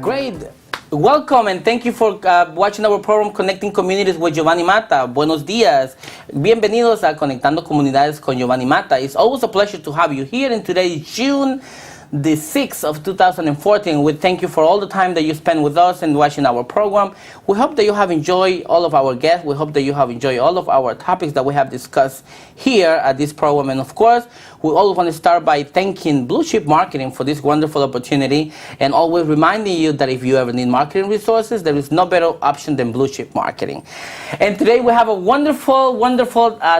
Great. Welcome and thank you for watching our program Connecting Communities with Giovanni Mata. Buenos días. Bienvenidos a Conectando Comunidades con Giovanni Mata. It's always a pleasure to have you here, and today is June the 6th of 2014. We thank you for all the time that you spend with us and watching our program. We hope that you have enjoyed all of our guests. We hope that you have enjoyed all of our topics that we have discussed here at this program. And of course, we always want to start by thanking Blue Chip Marketing for this wonderful opportunity, and always reminding you that if you ever need marketing resources, there is no better option than Blue Chip Marketing. And today we have a wonderful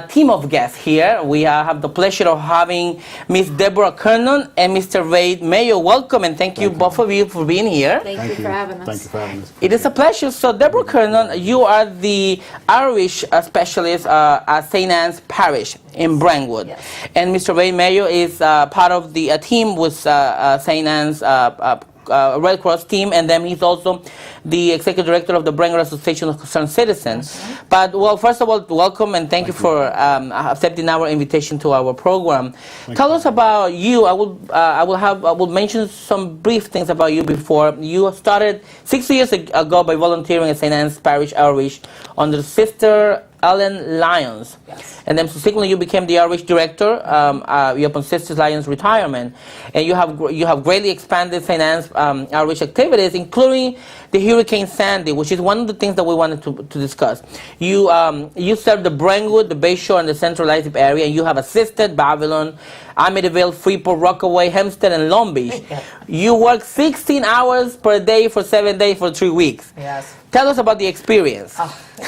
team of guests here. We have the pleasure of having Miss Deborah Kernan and Mr. Ray Mayo. Welcome, and thank you both of you for being here. Thank you for having us. Thank you for having us. It is a pleasure. So Deborah Kernan, you are the Irish specialist at St. Anne's Parish in Brentwood. Yes. And Mr. Ray Mayo is part of the team with St. Anne's Red Cross team, and then he's also the executive director of the Brentwood Association of Concerned Citizens. Mm-hmm. But well, first of all, welcome and thank you for accepting our invitation to our program. Tell us about you. I will mention some brief things about you before. You started 6 years ago by volunteering at St. Anne's Parish Irish under Sister Ellen Lyons. Yes. And then subsequently you became the Irish director upon Sister Lyons' retirement. And you have greatly expanded St. Anne's Irish activities, including the Hurricane Sandy, which is one of the things that we wanted to discuss. You serve the Brentwood, the Bayshore, and the Central Islip area, and you have assisted Babylon, Amityville, Freeport, Rockaway, Hempstead, and Long Beach. You work 16 hours per day for 7 days for 3 weeks. Yes. Tell us about the experience.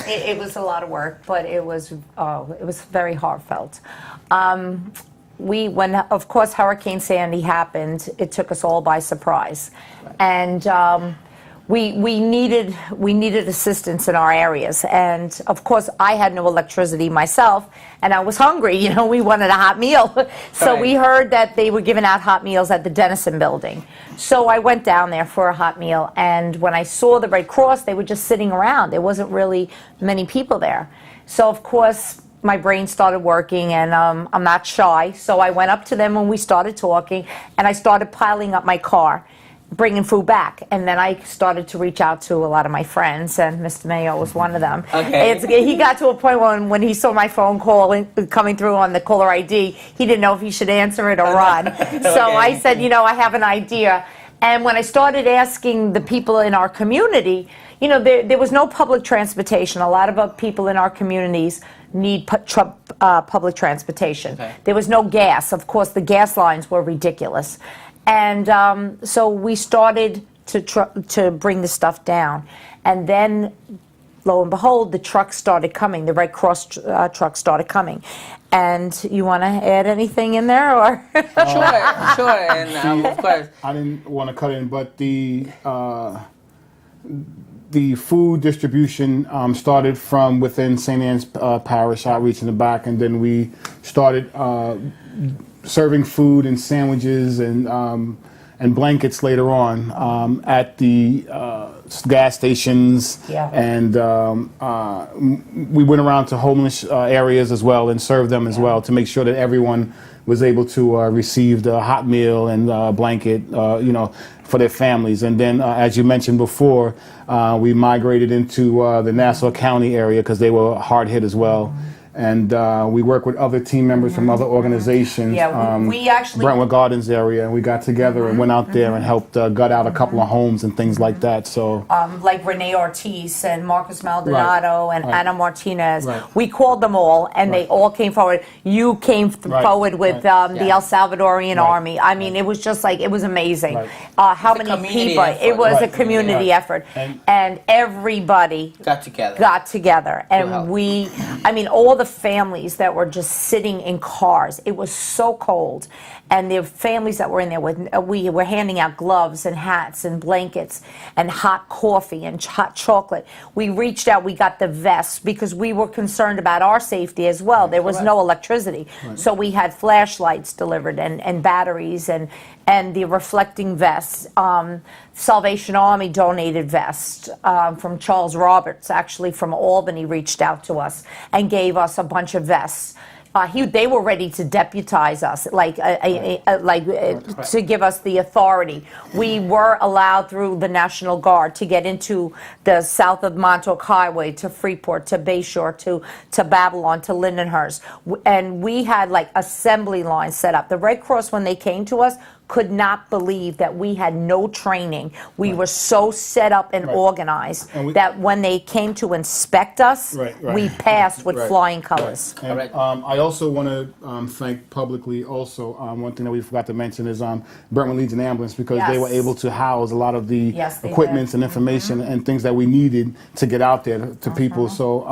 It was a lot of work, but it was very heartfelt. When of course Hurricane Sandy happened, it took us all by surprise, and we needed assistance in our areas. And of course, I had no electricity myself, and I was hungry. You know, we wanted a hot meal, so we heard that they were giving out hot meals at the Dennison building. So I went down there for a hot meal, and when I saw the Red Cross, they were just sitting around. There wasn't really many people there. So of course, my brain started working, and I'm not shy. So I went up to them and we started talking, and I started piling up my car, bringing food back. And then I started to reach out to a lot of my friends, and Mr. Mayo was one of them. Okay. He got to a point when he saw my phone call coming through on the caller ID, he didn't know if he should answer it or run. So I said, you know, I have an idea. And when I started asking the people in our community, you know, there was no public transportation. A lot of people in our communities need public transportation. Okay. There was no gas. Of course, the gas lines were ridiculous. And so we started to bring the stuff down. And then, lo and behold, the trucks started coming. The Red Cross trucks started coming. And you want to add anything in there, or? Sure, and of course. I didn't want to cut in, but the food distribution started from within St. Anne's Parish Outreach in the back, and then we started serving food and sandwiches and blankets later on at the gas stations. Yeah. And we went around to homeless areas as well and served them as well to make sure that everyone was able to receive the hot meal and blanket, you know, for their families. And then, as you mentioned before, we migrated into the Nassau County area because they were hard hit as well. And we work with other team members from other organizations. Yeah, we actually... Brentwood Gardens area, and we got together and went out there and helped gut out a couple of homes and things like that. So, like Renee Ortiz and Marcus Maldonado and Ana Martinez. Right. We called them all, and they all came forward. You came forward with the El Salvadorian Army. I mean, it was just like, it was amazing. How many people? It was a community effort. And everybody got together. And we, I mean, all the families that were just sitting in cars. It was so cold. And the families that were in there, we were handing out gloves and hats and blankets and hot coffee and hot chocolate. We reached out, we got the vests because we were concerned about our safety as well. There was no electricity. So we had flashlights delivered and batteries and the reflecting vests. Salvation Army donated vests from Charles Roberts, actually from Albany, reached out to us and gave us a bunch of vests. They were ready to deputize us, to give us the authority. We were allowed through the National Guard to get into the south of Montauk Highway to Freeport, to Bayshore, to Babylon, to Lindenhurst. And we had like assembly lines set up. The Red Cross, when they came to us, could not believe that we had no training. We were so set up and organized that when they came to inspect us, we passed with flying colors. And, I also want to thank publicly also, one thing that we forgot to mention is Brentwood Legion Ambulance, because they were able to house a lot of the equipments and information and things that we needed to get out there to people. So,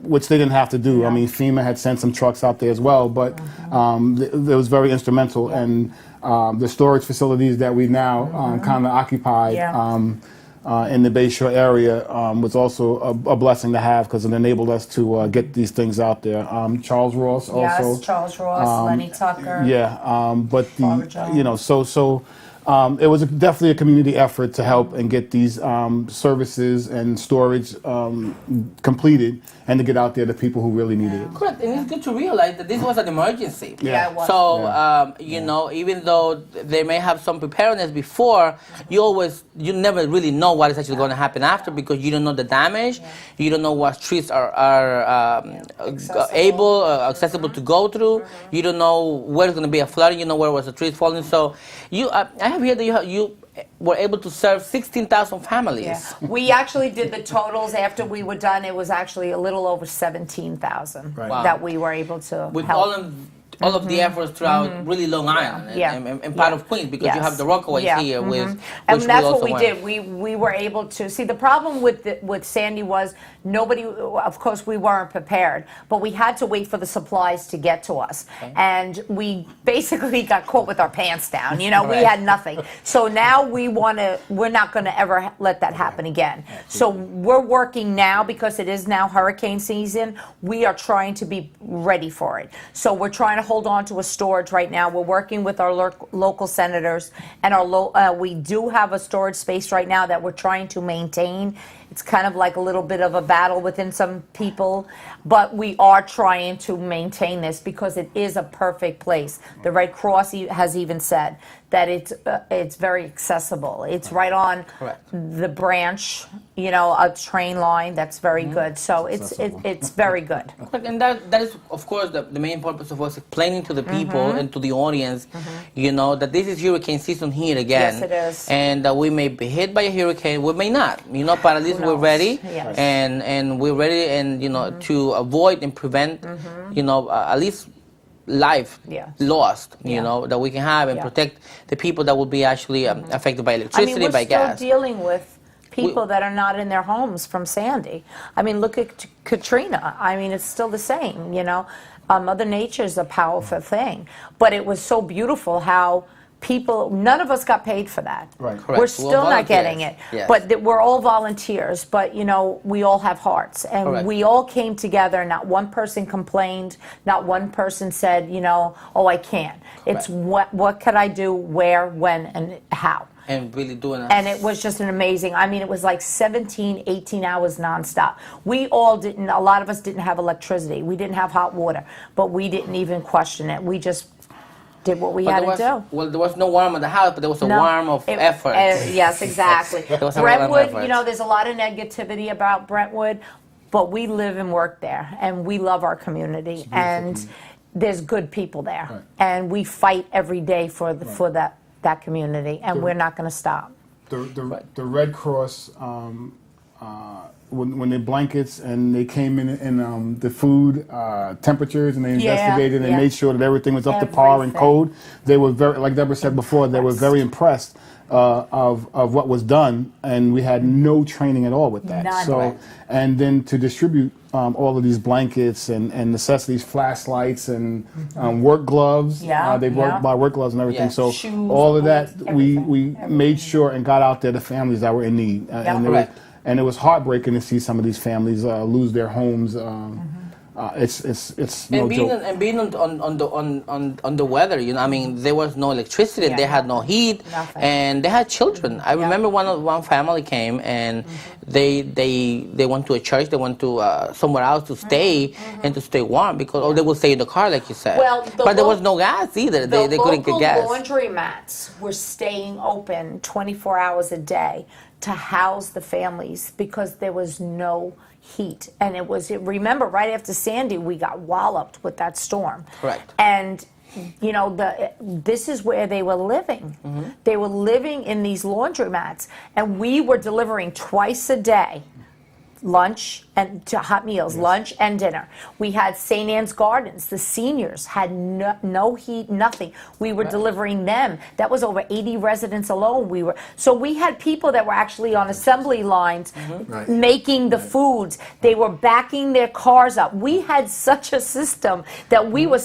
which they didn't have to do. I mean, FEMA had sent some trucks out there as well, but it was very instrumental. And the storage facilities that we now kind of occupy in the Bayshore area was also a blessing to have, because it enabled us to get these things out there. Charles Ross also. Yes, Charles Ross, Lenny Tucker. Yeah, but it was definitely a community effort to help and get these services and storage completed and to get out there to people who really needed it. Correct, and it's good to realize that this was an emergency. Yeah, it was. So, you know, even though they may have some preparedness before, you never really know what is actually going to happen after, because you don't know the damage, you don't know what streets are accessible to go through, you don't know where it's going to be a flooding, you know where was the trees falling. So, I have heard that you were able to serve 16,000 families. Yeah. We actually did the totals after we were done. It was actually a little over 17,000 that we were able to with help. all of the efforts throughout really Long Island and part of Queens, because you have the Rockaways here with and which that's we what also we went. did. We were able to see. The problem with Sandy was nobody. Of course, we weren't prepared, but we had to wait for the supplies to get to us, and we basically got caught with our pants down. You know, we had nothing. So now we're not going to ever let that happen again. So we're working now, because it is now hurricane season. We are trying to be ready for it. So we're trying to hold on to a storage right now. We're working with our local senators, and we do have a storage space right now that we're trying to maintain. It's kind of like a little bit of a battle within some people, but we are trying to maintain this because it is a perfect place. The Red Cross has even said that it's very accessible. It's right on the branch, you know, a train line that's very good. So it's very good. And that is, of course, the main purpose of us explaining to the people and to the audience, you know, that this is hurricane season here again. Yes, it is. And that we may be hit by a hurricane, we may not. You know, but at least we're ready. Yes. And we're ready, and, you know, to avoid and prevent, you know, at least life lost, you know, that we can have, and protect the people that will be actually affected by electricity, by gas. We're still dealing with people that are not in their homes from Sandy. I mean, look at Katrina. I mean, it's still the same, you know. Mother Nature is a powerful thing. But it was so beautiful how none of us got paid for that. Right. Correct. We're still not getting it. Yes. But we're all volunteers. But, you know, we all have hearts. And we all came together. Not one person complained. Not one person said, you know, oh, I can't. It's what could I do, where, when, and how. And really doing it. And it was just an amazing, I mean, it was like 17, 18 hours nonstop. A lot of us didn't have electricity. We didn't have hot water. But we didn't even question it. We just did what we had to do. Well, there was no warm in the house, but there was a warm of effort. Yes, exactly. Brentwood, you know, there's a lot of negativity about Brentwood, but we live and work there, and we love our community, and there's good people there, and we fight every day for that community, and we're not going to stop. The Red Cross when the blankets and they came in the food temperatures, and they investigated and made sure that everything was up to par and code. They were very, like Deborah said before, they were very impressed of what was done, and we had no training at all with that. None. So, and then to distribute all of these blankets and necessities, flashlights and work gloves. They buy work gloves and everything. Yeah. So Shoes, all of that, boots, we everything. made sure and got out there to families that were in need. And it was heartbreaking to see some of these families lose their homes. It's no And being joke. and being on the weather, you know, I mean, there was no electricity, Yeah, they had no heat, nothing. and they had children. I remember one family came and they went to a church, they went to somewhere else to stay and to stay warm because they would stay in the car, like you said. Well, but there was no gas either. They couldn't get gas. The local laundromats were staying open 24 hours a day to house the families because there was no heat. And remember, right after Sandy, we got walloped with that storm. Correct. And you know, this is where they were living. They were living in these laundromats, and we were delivering twice a day. Lunch and to hot meals, lunch and dinner. We had St. Anne's Gardens. The seniors had no heat, nothing. We were delivering them. That was over 80 residents alone. So we had people that were actually on assembly lines making the foods. They were backing their cars up. We had such a system that we were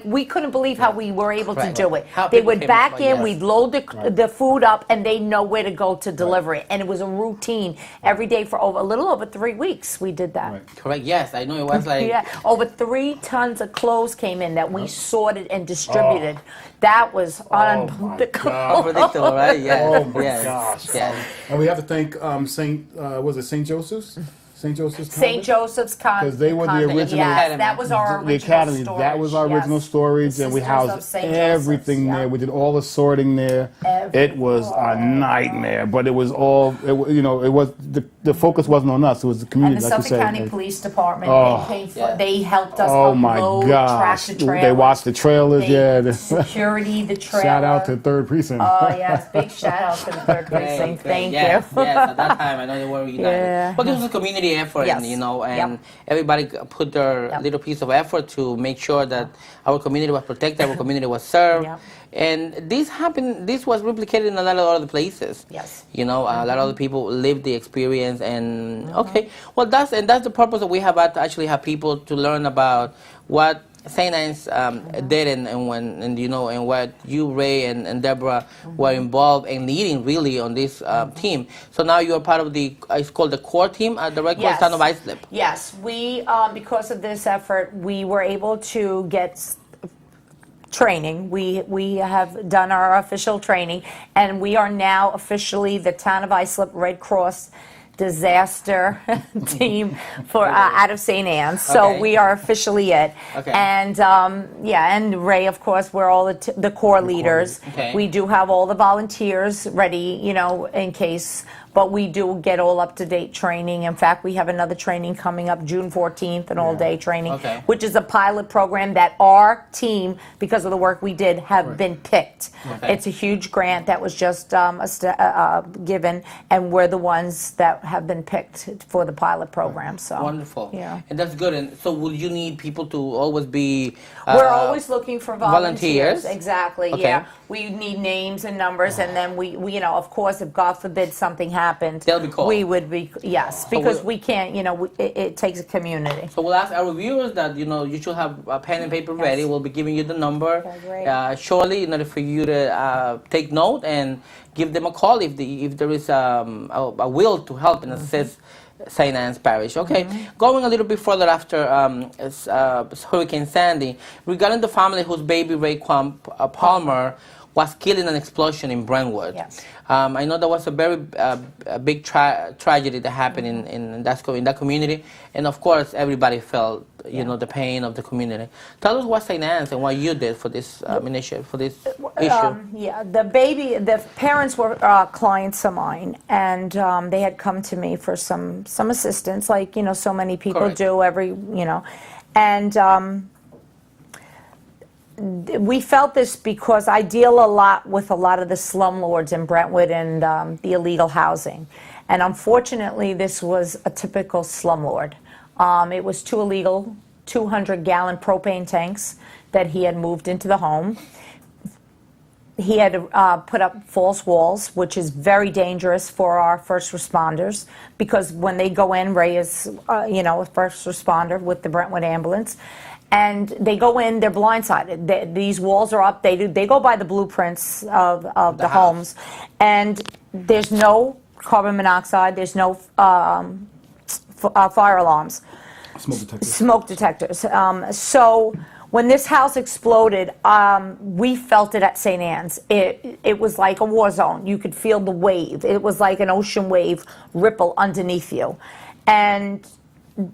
we couldn't believe how we were able to do it. How They people would came back up, in, yes. we'd load the food up, and they'd know where to go to deliver it. And it was a routine every day for a little over 3 weeks. We did that. Correct. Yes, I know it was like. Yeah, over 3 tons of clothes came in that we sorted and distributed. That was unbelievable. Unpredictable, right? Yes. Oh my yes. gosh! Yes. And we have to thank St. Joseph's? St. Joseph's? St. Joseph's Because they were the Convent. original. Yes, that was our The original academy. storage. That was our original yes. storage, The and we Sisters of housed St. everything Joseph's, there. yeah. We did all the sorting there. It was a nightmare, but it was all. It was the focus wasn't on us. It was the And community, the like you Suffolk said. County Police Department, Oh. they paid for, Yeah. they helped us Oh my unload gosh! tractor trailers. They watched the trailers. They- Yeah. security, the trailer. Shout out to Third Precinct. Oh yes, big shout out to the third precinct. Thank yes, you. Yes, at that time I know they were united. Yeah. But this was a community effort, Yes. and everybody put their Yep. little piece of effort to make sure that our community was protected, our community was served. Yep. And this happened. This was replicated in a lot of other places. Yes. a lot of other people lived the experience, and okay, well, that's the purpose that we have to actually have people to learn about what St. Anne's did, and what you, Ray, and Deborah were involved in leading really on this team. So now you're part of it's called the core team at the Red Cross Town of Islip. Yes, we because of this effort, we were able to get training. We have done our official training, and we are now officially the Town of Islip Red Cross disaster team for out of St. Anne's. So Okay. we are officially it. Okay. And and Ray, of course, we're all the core leaders. Okay. We do have all the volunteers ready, in case. But we do get all up-to-date training. In fact, we have another training coming up June 14th, an all-day training, Okay. which is a pilot program that our team, because of the work we did, have been picked. Okay. It's a huge grant that was just given, and we're the ones that have been picked for the pilot program. So Wonderful. Yeah. And that's good. And so will you need people to always be... We're always looking for volunteers. volunteers? Exactly. Okay. Yeah. We need names and numbers, and then we of course, if God forbid something happened, They'll be called. we would be because we can't. It takes a community. So we'll ask our viewers that you should have a pen and paper ready. We'll be giving you the number Okay, great. shortly in order for you to take note and give them a call if there is a will to help and assist St. Anne's Parish. Okay, going a little bit further after Hurricane Sandy, regarding the family whose baby Raekwon Palmer was killed in an explosion in Brentwood. Yes. I know there was a very big tragedy that happened in that community, and of course everybody felt the pain of the community. Tell us what St. Anne's and what you did for this initiative, for this issue. The parents were clients of mine, and they had come to me for some assistance, like so many people Correct. do and. We felt this because I deal a lot with a lot of the slumlords in Brentwood and the illegal housing. And unfortunately, this was a typical slumlord. It was two illegal 200-gallon propane tanks that he had moved into the home. He had put up false walls, which is very dangerous for our first responders, because when they go in, Ray is, a first responder with the Brentwood ambulance, and they go in, they're blindsided. These walls are up. They go by the blueprints of the homes, and there's no carbon monoxide. There's no fire alarms. Smoke detectors. So when this house exploded, we felt it at St. Anne's. It was like a war zone. You could feel the wave. It was like an ocean wave ripple underneath you. And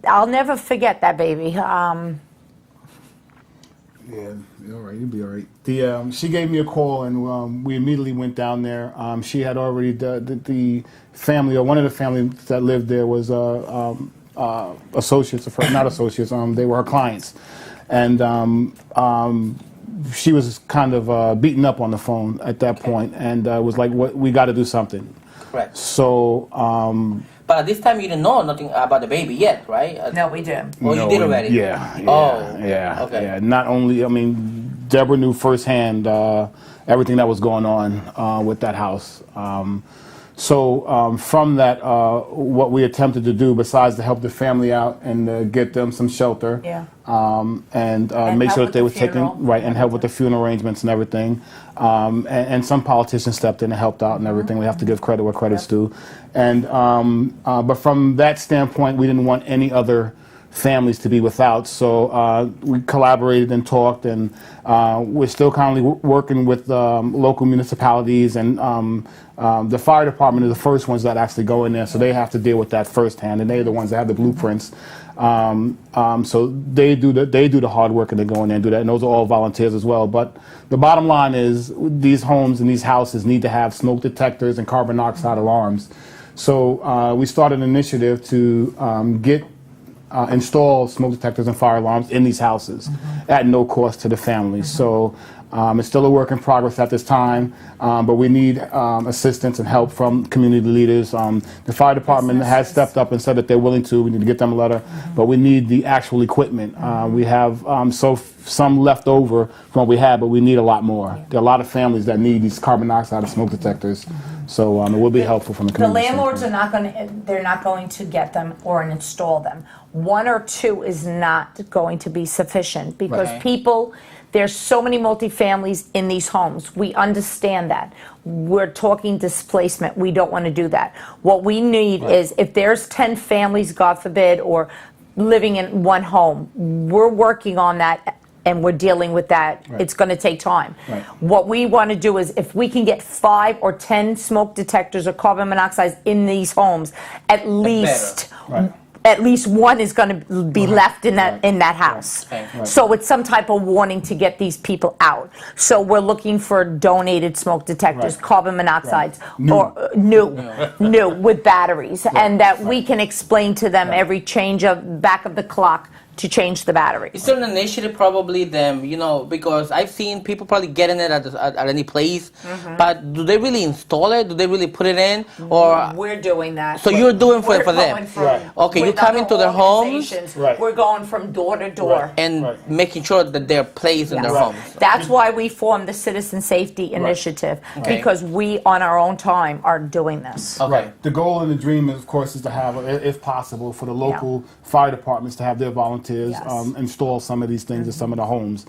I'll never forget that baby. Yeah, all right, you'll be all right. She gave me a call, and we immediately went down there. She had already, the family, or one of the families that lived there was associates of her, not associates, they were her clients. And she was kind of beaten up on the phone at that point, and was like, we got to do something. Correct. So... but at this time, you didn't know nothing about the baby yet, right? No, we did. Oh, you did already? Yeah. Yeah. Okay. Yeah. Not only, Deborah knew firsthand everything that was going on with that house. So from that, what we attempted to do, besides to help the family out and get them some shelter, and make sure that they were taken right, and help with the funeral arrangements and everything, and some politicians stepped in and helped out and everything. We have to give credit where credit's due, and but from that standpoint, we didn't want any other families to be without. So we collaborated and talked, and we're still currently working with local municipalities, and the fire department are the first ones that actually go in there, so they have to deal with that firsthand, and they're the ones that have the blueprints. So they do the hard work, and they go in there and do that, and those are all volunteers as well. But the bottom line is these homes and these houses need to have smoke detectors and carbon monoxide alarms. So we started an initiative to install smoke detectors and fire alarms in these houses at no cost to the families. So it's still a work in progress at this time, but we need assistance and help from community leaders. The fire department has stepped up and said that they're willing to. We need to get them a letter, but we need the actual equipment. We have some left over from what we had, but we need a lot more. There are a lot of families that need these carbon monoxide and smoke detectors. So it will be helpful from the community. The landlords are not going to get them or install them. One or two is not going to be sufficient, because there's so many multifamilies in these homes. We understand that. We're talking displacement. We don't want to do that. What we need is, if there's 10 families, God forbid, or living in one home, we're working on that, and we're dealing with that. It's going to take time. What we want to do is, if we can get 5 or 10 smoke detectors or carbon monoxides in these homes, at least one is going to be left in that house. So it's some type of warning to get these people out. So we're looking for donated smoke detectors, carbon monoxides, or new with batteries, and that we can explain to them every change of back of the clock to change the battery. Is there an initiative probably them, because I've seen people probably getting it at any place, but do they really install it? Do they really put it in? Or we're doing that. So you're doing for them? Okay, you come into their homes? We're going from door to door. And making sure that they're placed in their homes. That's why we formed the Citizen Safety Initiative, because we, on our own time, are doing this. Right. The goal and the dream, of course, is to have, if possible, for the local fire departments to have their volunteers install some of these things in some of the homes,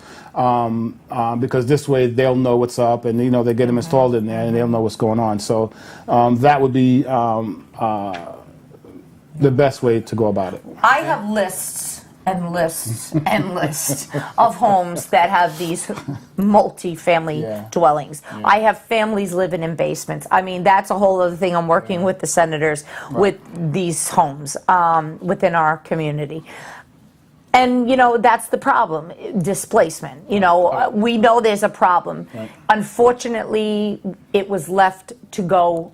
because this way they'll know what's up, and they get them installed in there, and they'll know what's going on. So that would be the best way to go about it. I have lists and lists and lists of homes that have these multi-family dwellings. I have families living in basements. That's a whole other thing. I'm working with the senators with these homes within our community. And, that's the problem, displacement. We know there's a problem. Unfortunately, it was left to go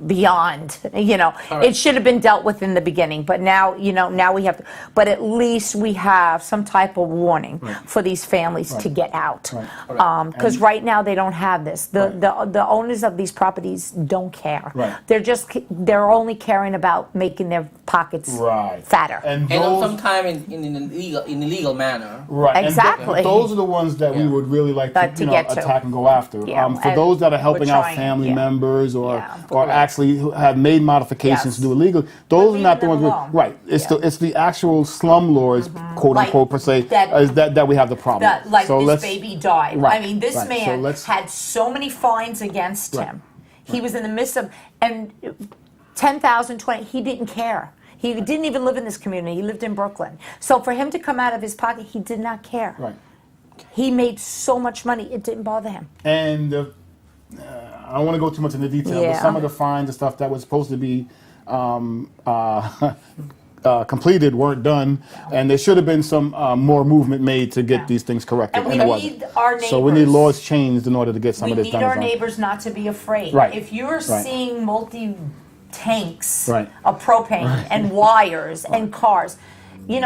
beyond, it should have been dealt with in the beginning, but now, now we have, but at least we have some type of warning for these families to get out. Because right now they don't have this. The owners of these properties don't care. They're only caring about making their pockets fatter. And sometimes in an illegal manner. Exactly. And those are the ones that we would really like to attack and go after. For those that are helping out family members or actually who have made modifications to do illegal, those are not the ones. It's the actual slumlords, quote unquote, per se, that we have the problem. This baby died. I mean, this man had so many fines against him. He was in the midst of, and 10,000, 20, he didn't care. He didn't even live in this community. He lived in Brooklyn. So for him to come out of his pocket, he did not care. He made so much money, it didn't bother him. And I don't want to go too much into detail, but some of the fines and stuff that was supposed to be completed weren't done, and there should have been some more movement made to get these things corrected. And we need our neighbors. So we need laws changed in order to get some of this done. We need our neighbors not to be afraid. If you're seeing tanks of propane and wires and cars, be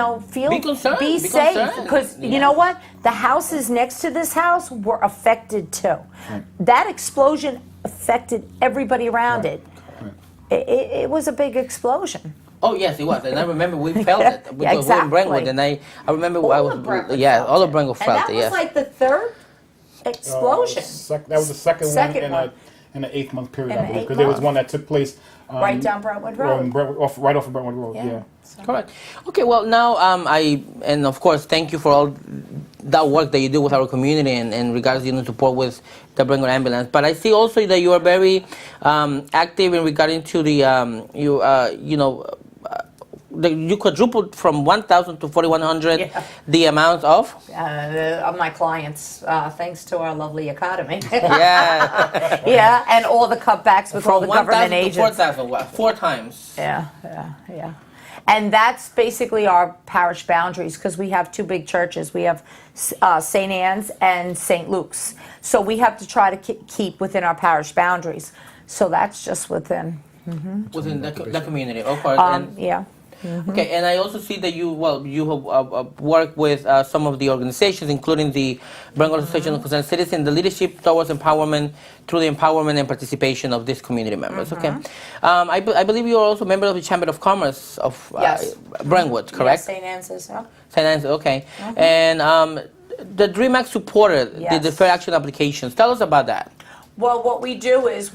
concerned, be safe, because you know what, the houses next to this house were affected too. That explosion affected everybody around it. It was a big explosion. Oh yes, it was, and I remember we felt it because we were in Brentwood, and I remember all of Brentwood felt it. And that was like the third explosion. That was the second one in an 8-month period, I believe, because there was one that took place right down Brentwood Road. Right off of Brentwood Road, Correct. Okay, well now and of course thank you for all that work that you do with our community and in regards to support with the Brentwood Ambulance. But I see also that you are very active in regarding to the you quadrupled from 1,000 to 4,100 the amount of my clients, thanks to our lovely academy. Yeah, and all the cutbacks with all the government agents. From 1,000 to 4,000, 4 times. Yeah. And that's basically our parish boundaries, because we have 2 big churches. We have St. Anne's and St. Luke's. So we have to try to keep within our parish boundaries. So that's just within. Within the community, of course. Okay, and I also see that you have worked with some of the organizations, including the Brentwood Association of Concerned Citizens, the leadership towards empowerment through the empowerment and participation of these community members. Okay, I believe you are also a member of the Chamber of Commerce of Brentwood, correct? Yes, St. Anne's, St. Anne's, okay. And the DREAM Act supported the deferred action applications. Tell us about that. Well, what we do is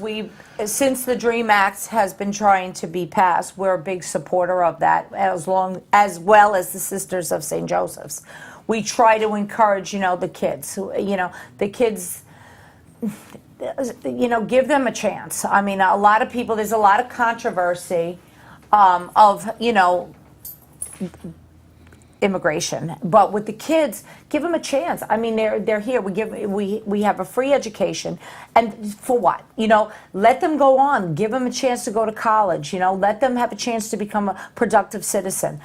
since the DREAM Act has been trying to be passed, we're a big supporter of that, as well as the Sisters of St. Joseph's. We try to encourage, the kids. The kids, give them a chance. I mean, a lot of people, there's a lot of controversy of, immigration, but with the kids, give them a chance. I mean, they're here. We have a free education, and for what? Let them go on. Give them a chance to go to college. Let them have a chance to become a productive citizen.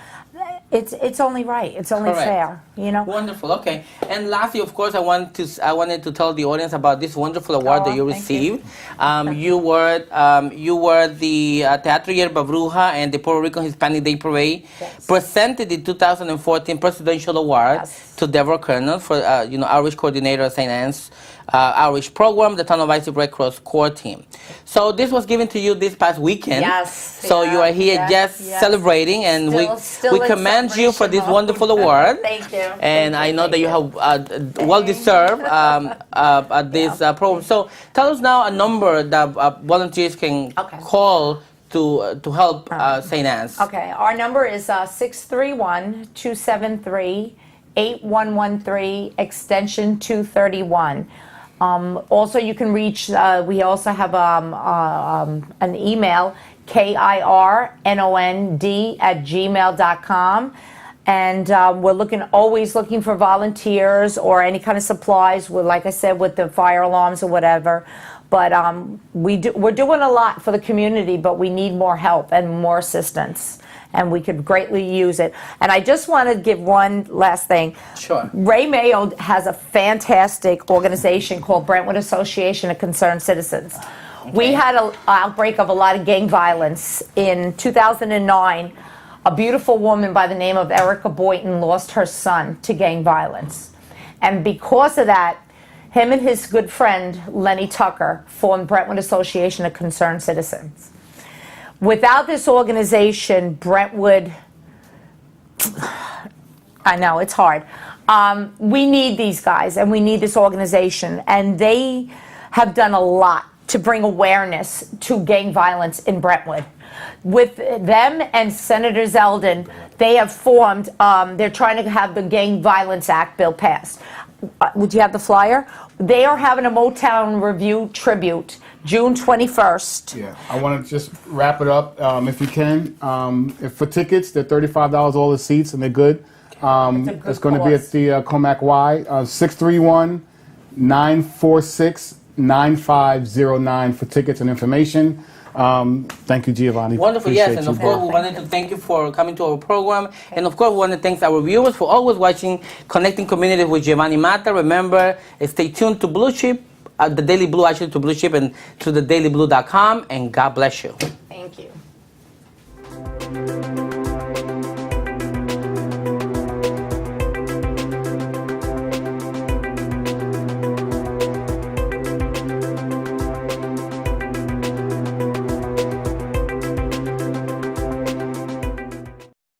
It's only right. It's only fair. Wonderful. Okay. And lastly, of course, I wanted to tell the audience about this wonderful award that you received. You were the Teatro Yerba Bruja and the Puerto Rican Hispanic Day Parade presented the 2014 Presidential Award to Deborah Kernel for Outreach Coordinator at St. Anne's Outreach Program, the Town of Isaac Red Cross Core Team. So this was given to you this past weekend. Yes. So you are here celebrating, and we commend you for this wonderful award. Thank you. And I know that you have well-deserved at this program. So tell us now a number that volunteers can call to help St. Anne's. Okay, our number is 631-273-8113, extension 231. Also, you can reach, we also have an email, kirnond@gmail.com. And we're always looking for volunteers or any kind of supplies, like I said, with the fire alarms or whatever. But we're doing a lot for the community, but we need more help and more assistance. And we could greatly use it. And I just want to give one last thing. Sure. Ray Mayo has a fantastic organization called Brentwood Association of Concerned Citizens. We had an outbreak of a lot of gang violence. In 2009, a beautiful woman by the name of Erica Boynton lost her son to gang violence. And because of that, him and his good friend, Lenny Tucker, formed Brentwood Association of Concerned Citizens. Without this organization, Brentwood, I know, it's hard. We need these guys, and we need this organization, and they have done a lot to bring awareness to gang violence in Brentwood. With them and Senator Zeldin, they have formed, they're trying to have the Gang Violence Act bill passed. Would you have the flyer? They are having a Motown Review tribute, June 21st. Yeah, I want to just wrap it up if you can. If for tickets, they're $35 all the seats, and they're good. It's going to be at the Comac Y, 631-946-9509 for tickets and information. Thank you, Giovanni. Wonderful, Appreciate yes, and you, of course bro. we wanted to thank you for coming to our program, and of course we want to thank our viewers for always watching Connecting Communities with Giovanni Mata. Remember, stay tuned to Blue Chip, the Daily Blue, actually to Blue Chip and to thedailyblue.com, and God bless you.